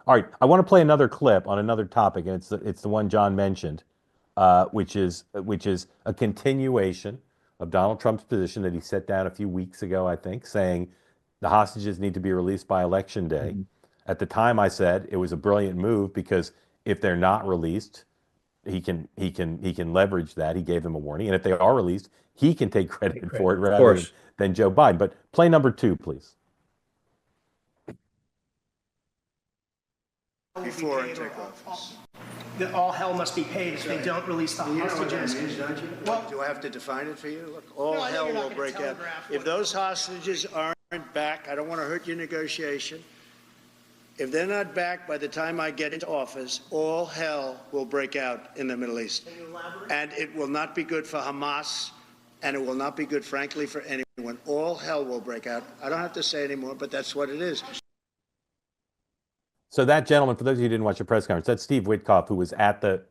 All right, I want to play another clip on another topic, and it's the one John mentioned, which is a continuation of Donald Trump's position that he set down a few weeks ago, I think, saying the hostages need to be released by election day. Mhm. At the time, I said it was a brilliant move because if they're not released, he can leverage that. He gave them a warning, and if they are released, he can take Take credit for credit. it Of rather than course. Joe Biden. But play number two, please. Before I take office. That all hell must be paid if they don't release the hostages. You know what that means, don't you? Well, Do I have to define it for you? Look, all No, I know hell you're not will gonna break out. telegraph If what- those hostages aren't back, I don't want to hurt your negotiation. If they're not back by the time I get into office, all hell will break out in the Middle East. Can you elaborate? And it will not be good for Hamas, and it will not be good, frankly, for anyone. All hell will break out. I don't have to say anymore, but that's what it is. So that gentleman, for those of you who didn't watch the press conference, that's Steve Witkoff, who was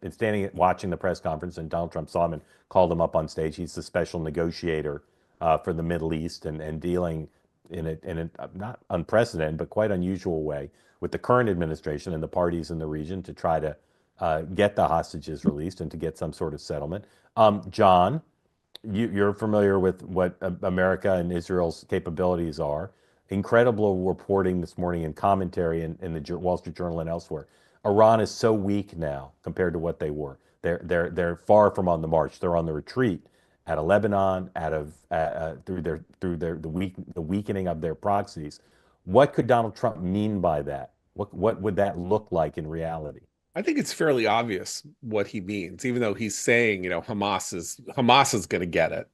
standing watching the press conference, and Donald Trump saw him and called him up on stage. He's the special negotiator for the Middle East and dealing in a not unprecedented but quite unusual way with the current administration and the parties in the region to try to get the hostages released and to get some sort of settlement. John, you're familiar with what America and Israel's capabilities are. Incredible reporting this morning and commentary in the Wall Street Journal and elsewhere. Iran is so weak now compared to what they were. They're far from on the march. They're on the retreat out of Lebanon, out of the weakening of their proxies. What could Donald Trump mean by that? What would that look like in reality? I think it's fairly obvious what he means, even though he's saying, Hamas is going to get it.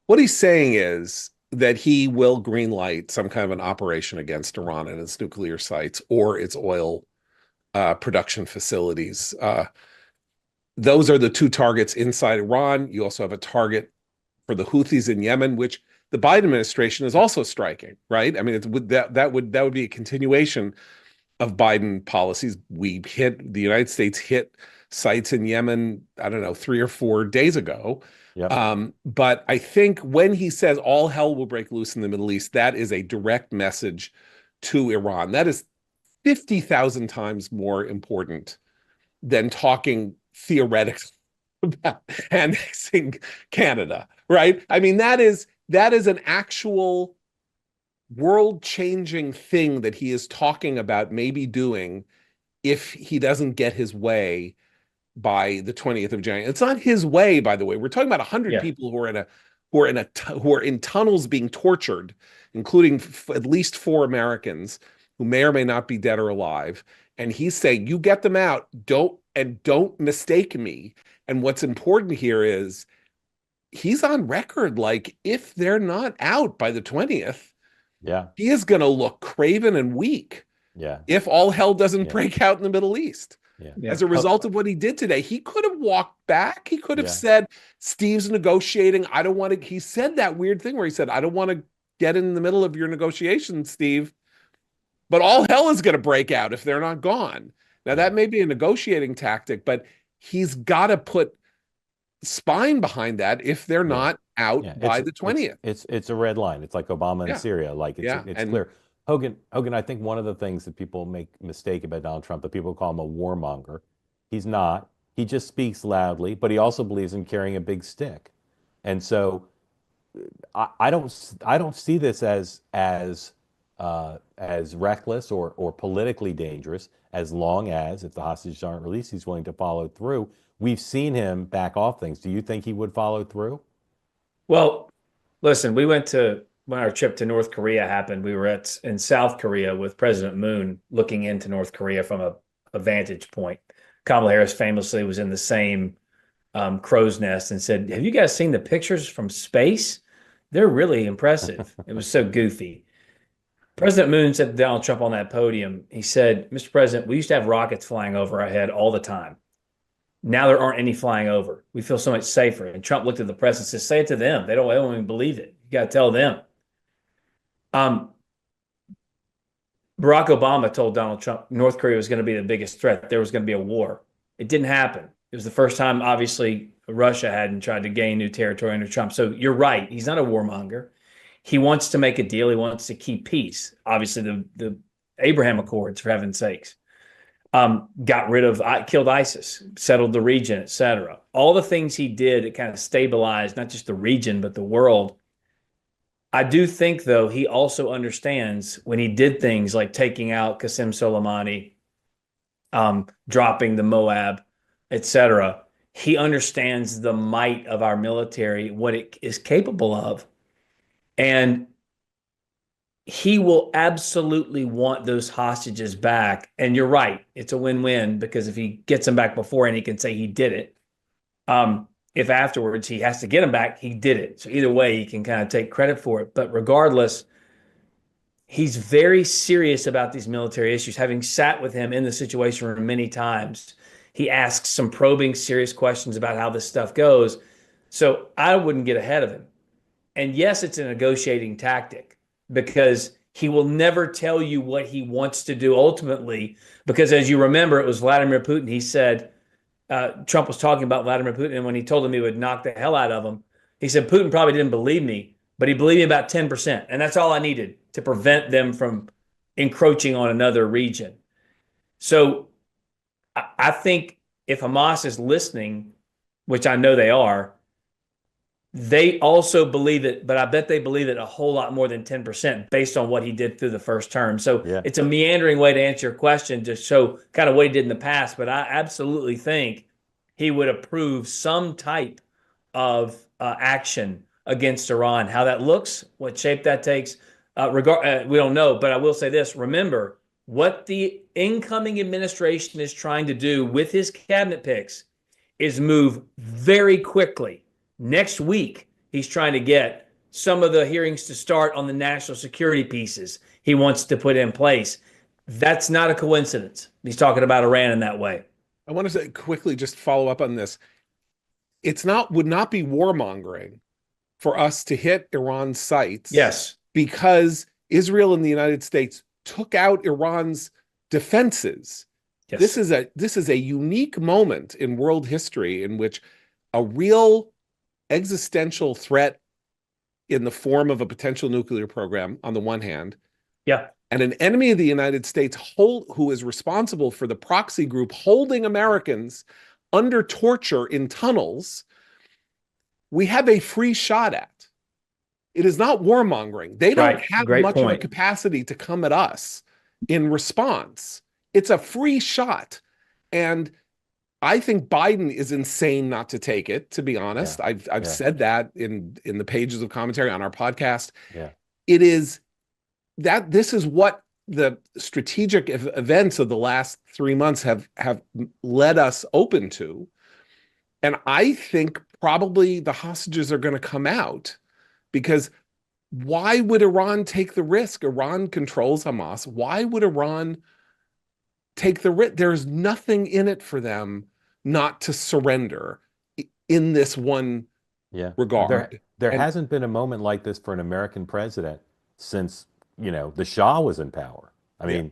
What he's saying is that he will greenlight some kind of an operation against Iran and its nuclear sites or its oil production facilities. Those are the two targets inside Iran. You also have a target for the Houthis in Yemen, which the Biden administration is also striking, right? I mean, that would be a continuation of Biden policies. The United States hit sites in Yemen, I don't know, 3 or 4 days ago. Yep. But I think when he says all hell will break loose in the Middle East, that is a direct message to Iran. That is 50,000 times more important than talking theoretically about annexing Canada, right? I mean, that is an actual world-changing thing that he is talking about maybe doing if he doesn't get his way by the 20th of January. It's not his way, by the way. We're talking about 100 Yeah. people who are in tunnels being tortured, including at least 4 Americans who may or may not be dead or alive. And he's saying, you get them out, don't mistake me. And what's important here is he's on record, like, if they're not out by the 20th, Yeah. he is going to look craven and weak Yeah. if all hell doesn't Yeah. break out in the Middle East. Yeah. Yeah. As a result of what he did today, he could have walked back. He could have Yeah. said, Steve's negotiating. I don't want to. He said that weird thing where he said, I don't want to get in the middle of your negotiations, Steve. But all hell is going to break out if they're not gone. Now, that may be a negotiating tactic, but he's got to put spine behind that if they're Yeah. not out Yeah, by the 20th. It's a red line. It's like Obama in Yeah. Syria. Like Yeah, it's and clear. Hogan, I think one of the things that people make mistake about Donald Trump, that people call him a warmonger. He's not. He just speaks loudly, but he also believes in carrying a big stick. And so I don't see this as reckless or politically dangerous as long as if the hostages aren't released, he's willing to follow through. We've seen him back off things. Do you think he would follow through? Well, listen, when our trip to North Korea happened, we were in South Korea with President Moon looking into North Korea from a vantage point. Kamala Harris famously was in the same crow's nest and said, "Have you guys seen the pictures from space? They're really impressive." It was so goofy. President Moon said to Donald Trump on that podium, he said, "Mr. President, we used to have rockets flying over our head all the time. Now there aren't any flying over. We feel so much safer." And Trump looked at the press and said, "Say it to them. They don't even believe it. You got to tell them." Barack Obama told Donald Trump North Korea was going to be the biggest threat. There was going to be a war. It didn't happen. It was the first time, obviously, Russia hadn't tried to gain new territory under Trump. So you're right. He's not a warmonger. He wants to make a deal. He wants to keep peace. Obviously, the Abraham Accords, for heaven's sakes. Got rid of, killed ISIS, settled the region, etc. All the things he did, it kind of stabilized not just the region, but the world. I do think, though, he also understands when he did things like taking out Qasem Soleimani, dropping the Moab, etc. He understands the might of our military, what it is capable of. And he will absolutely want those hostages back. And you're right. It's a win-win because if he gets them back beforehand, he can say he did it. If afterwards he has to get them back, he did it. So either way, he can kind of take credit for it. But regardless, he's very serious about these military issues. Having sat with him in the Situation Room many times, he asks some probing, serious questions about how this stuff goes. So I wouldn't get ahead of him. And yes, it's a negotiating tactic because he will never tell you what he wants to do ultimately. Because as you remember, it was Vladimir Putin. He said, Trump was talking about Vladimir Putin, and when he told him he would knock the hell out of him, he said, Putin probably didn't believe me, but he believed me about 10%. And that's all I needed to prevent them from encroaching on another region. So I think if Hamas is listening, which I know they are, they also believe it, but I bet they believe it a whole lot more than 10% based on what he did through the first term. So It's a meandering way to answer your question to show kind of what he did in the past, but I absolutely think he would approve some type of action against Iran. How that looks, what shape that takes, we don't know, but I will say this. Remember, what the incoming administration is trying to do with his cabinet picks is move very quickly. Next week, he's trying to get some of the hearings to start on the national security pieces he wants to put in place. That's not a coincidence. He's talking about Iran in that way. I want to say quickly, just follow up on this. Would not be warmongering for us to hit Iran's sites. Yes. Because Israel and the United States took out Iran's defenses. Yes. This is a unique moment in world history in which a real existential threat in the form of a potential nuclear program on the one hand, and an enemy of the United States who is responsible for the proxy group holding Americans under torture in tunnels, we have a free shot at. It is not warmongering. They don't have much of a capacity to come at us in response. It's a free shot. And I think Biden is insane not to take it, to be honest. I've said that in the pages of commentary on our podcast. It is that this is what the strategic events of the last 3 months have led us open to. And I think probably the hostages are going to come out because why would Iran take the risk? Iran controls Hamas. Why would Iran take the risk? There's nothing in it for them not to surrender in this one regard. There hasn't been a moment like this for an American president since, the Shah was in power. I mean,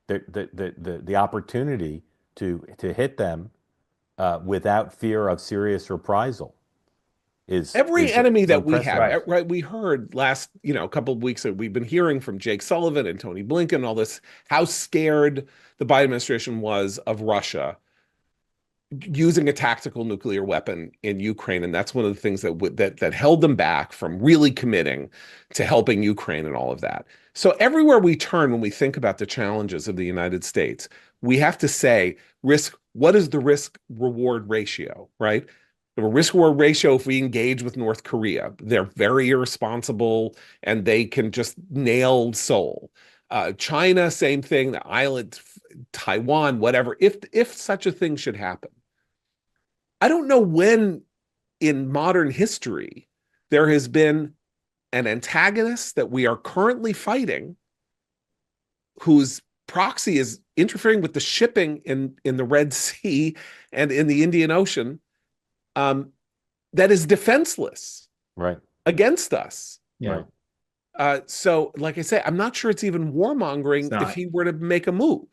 the opportunity to hit them without fear of serious reprisal is every enemy that we have. Right. We heard last, a couple of weeks that we've been hearing from Jake Sullivan and Tony Blinken and all this, how scared the Biden administration was of Russia using a tactical nuclear weapon in Ukraine. And that's one of the things that held them back from really committing to helping Ukraine and all of that. So everywhere we turn, when we think about the challenges of the United States, we have to say what is the risk reward ratio, right? The risk reward ratio, if we engage with North Korea, they're very irresponsible and they can just nail Seoul. China, same thing, the island, Taiwan, whatever, if such a thing should happen. I don't know when in modern history there has been an antagonist that we are currently fighting whose proxy is interfering with the shipping in the Red Sea and in the Indian Ocean that is defenseless against us. So, like I say, I'm not sure it's even warmongering if he were to make a move.